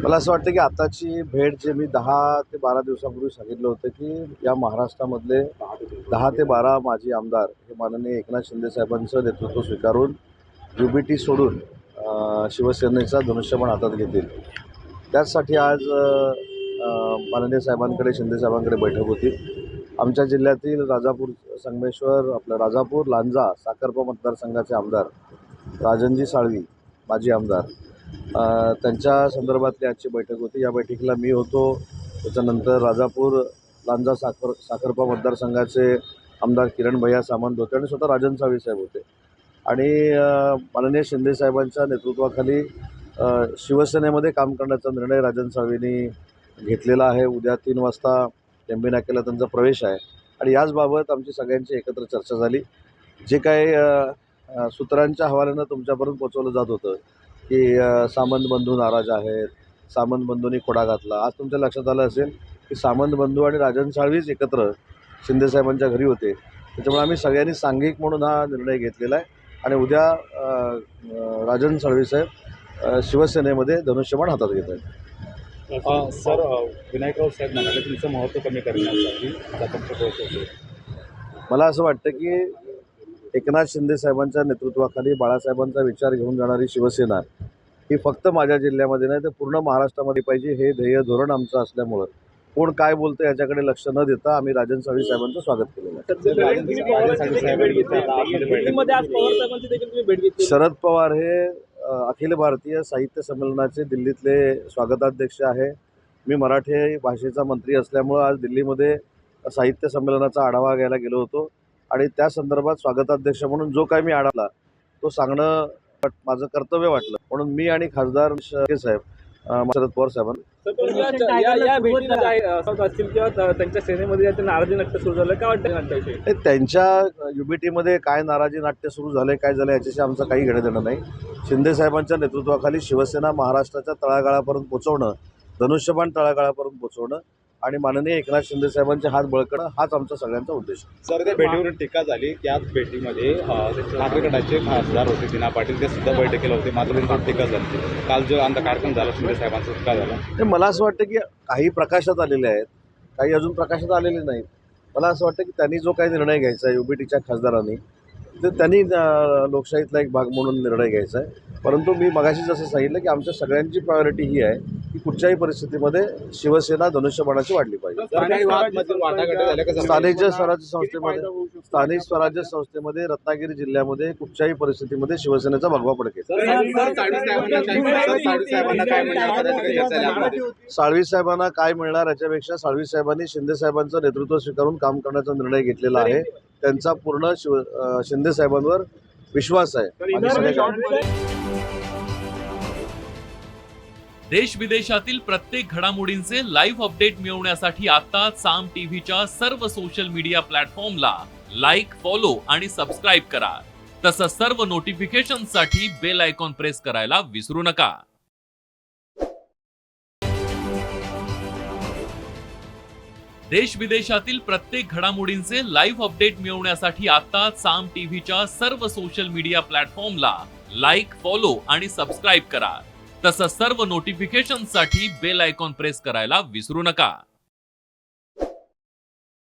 मला असं वाटतं की आताची भेट जे मी 10 ते 12 दिवसांपूर्वी सांगितलं होतं की या महाराष्ट्रामधले 10 ते 12 माजी आमदार हे माननीय एकनाथ शिंदे साहेबांचं नेतृत्व स्वीकारून UBT सोडून शिवसेनेचा धनुष्यबाण हातात घेतील. त्याचसाठी आज माननीय साहेबांकडे, शिंदे साहेबांकडे बैठक होती. आमच्या जिल्ह्यातील राजापूर, संगमेश्वर, आपलं राजापूर, लांजा, साखरपा मतदारसंघाचे आमदार राजनजी साळवी, माजी आमदार, त्यांच्या संदर्भातली आजची बैठक होती. या बैठकीला मी होतो. त्याच्यानंतर राजापूर, लांजा, साखरपा मतदारसंघाचे आमदार किरण भैया सामंत होते आणि स्वतः राजन साळवी साहेब होते. आणि माननीय शिंदे साहेबांच्या नेतृत्वाखाली शिवसेनेमध्ये काम करण्याचा निर्णय राजन साळवींनी घेतलेला आहे. उद्या 3 वाजता टेंबे नाक्याला त्यांचा प्रवेश आहे आणि याचबाबत आमची सगळ्यांची एकत्र चर्चा झाली. जे काही सूत्रांच्या हवाल्यानं तुमच्यापर्यंत पोचवलं जात होतं की सामंत बंधू नाराज आहेत, सामंत बंधूंनी खोडा घातला. आज तुमच्या लक्षात आलं असेल की सामंत बंधू आणि राजन साळवीच एकत्र शिंदेसाहेबांच्या घरी होते. त्याच्यामुळे आम्ही सगळ्यांनी सांघिक म्हणून हा निर्णय घेतलेला आहे आणि उद्या राजन साळवी साहेब शिवसेनेमध्ये धनुष्यबाण हातात घेत आहेत. सर, विनायकराव साहेब म्हणाले तुमचं महत्त्व कमी करण्यासाठी मला असं वाटतं की एकनाथ शिंदे साहेबांच्या नेतृत्वाखाली बाळासाहेबांचा विचार घेऊन जाणारी शिवसेना ही फक्त माझ्या जिल्ह्यामध्ये नाही तर पूर्ण महाराष्ट्रामध्ये पाहिजे, हे ध्येय धोरण आमचं असल्यामुळं कोण काय बोलतं याच्याकडे लक्ष न देता आम्ही राजन साळवी साहेबांचं स्वागत केलेलं आहे. शरद पवार हे अखिल भारतीय साहित्य संमेलनाचे दिल्लीतले स्वागताध्यक्ष आहे. मी मराठी भाषेचा मंत्री असल्यामुळं आज दिल्लीमध्ये साहित्य संमेलनाचा आढावा घ्यायला गेलो होतो आणि त्या संदर्भात स्वागताध्यक्ष म्हणून जो काही मी आढावा तो सांगणं माझं कर्तव्य वाटलं. म्हणून मी आणि खासदार साहेब शरद पवार साहेबांना त्यांच्या सेनेमध्ये नाराजी नाट्य सुरू झालं काय वाटतं? त्यांच्या UBTमध्ये काय नाराजी नाट्य सुरू झाले, काय झालं याच्याशी आमचं काही घेणं देणं नाही. शिंदे साहेबांच्या नेतृत्वाखाली शिवसेना महाराष्ट्राच्या तळागाळापर्यंत पोहोचवणं, धनुष्यबाण तळागाळापर्यंत पोहोचवणं आणि माननीय एकनाथ शिंदे साहेबांचे हात बळकणं हाच आमचा सगळ्यांचा उद्देश आहे. सर, त्या भेटीवरून टीका झाली. त्याच भेटीमध्ये ठाकरे गटाचे खासदार होते दिना पाटील, ते सुद्धा बैठकीला होते, मात्र त्यांची टीका झाली. काल जो आमचा कार्यक्रम झाला शिंदे साहेबांचा टीका झाला. मला असं वाटतं की काही प्रकाशात आलेले आहेत, काही अजून प्रकाशात आलेले नाहीत. मला असं वाटतं की त्यांनी जो काही निर्णय घ्यायचा आहे UBTच्या खासदारांनी ते त्यांनी लोकशाहीतला एक भाग म्हणून निर्णय घ्यायचा आहे. परंतु मी मगाशी जसं सांगितलं की आमच्या सगळ्यांची प्रायोरिटी ही आहे की कुठच्याही परिस्थितीमध्ये शिवसेना धनुष्यबाणाची वाढली पाहिजे. स्थानिक स्वराज्य संस्थेमध्ये रत्नागिरी जिल्ह्यामध्ये कुठच्याही परिस्थितीमध्ये शिवसेनेचा भगवा पडकेल. साळवी साहेबांना काय मिळणार याच्यापेक्षा साळवी साहेबांनी शिंदे साहेबांचं नेतृत्व स्वीकारून काम करण्याचा निर्णय घेतलेला आहे. त्यांचा पूर्ण शिंदे साहेबांवर विश्वास आहे. देश विदेशातील प्रत्येक घडामोडींचे लाईव्ह अपडेट मिळवण्यासाठी आता साम टीव्हीच्या सर्व सोशल मीडिया प्लॅटफॉर्मला लाईक, फॉलो आणि सबस्क्राईब करा. तसंच सर्व नोटिफिकेशनसाठी बेल आयकॉन प्रेस करायला विसरू नका. देश विदेशातील प्रत्येक घडामोडींचे लाईव्ह अपडेट मिळवण्यासाठी आता साम टीव्हीच्या सर्व सोशल मीडिया प्लॅटफॉर्मला लाईक, फॉलो आणि सबस्क्राईब करा. तसंच सर्व नोटिफिकेशनसाठी बेल आयकॉन प्रेस करायला विसरू नका.